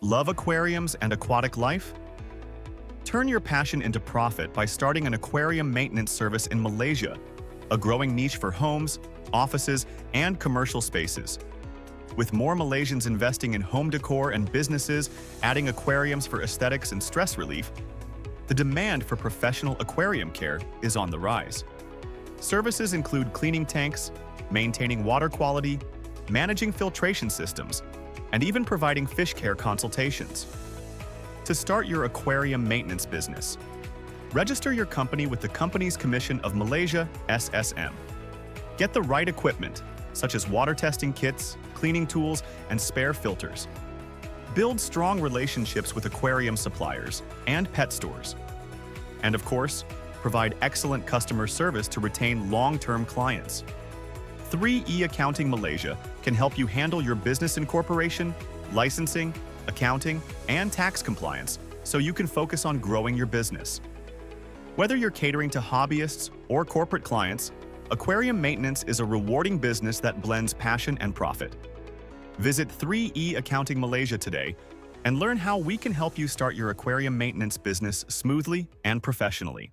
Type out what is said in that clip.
Love aquariums and aquatic life? Turn your passion into profit by starting an aquarium maintenance service in Malaysia, a growing niche for homes, offices, and commercial spaces. With more Malaysians investing in home decor and businesses adding aquariums for aesthetics and stress relief, the demand for professional aquarium care is on the rise. Services include cleaning tanks, maintaining water quality, managing filtration systems, and even providing fish care consultations. To start your aquarium maintenance business, register your company with the Companies Commission of Malaysia, SSM. Get the right equipment, such as water testing kits, cleaning tools, and spare filters. Build strong relationships with aquarium suppliers and pet stores. And of course, provide excellent customer service to retain long-term clients. 3E Accounting Malaysia can help you handle your business incorporation, licensing, accounting, and tax compliance so you can focus on growing your business. Whether you're catering to hobbyists or corporate clients, aquarium maintenance is a rewarding business that blends passion and profit. Visit 3E Accounting Malaysia today and learn how we can help you start your aquarium maintenance business smoothly and professionally.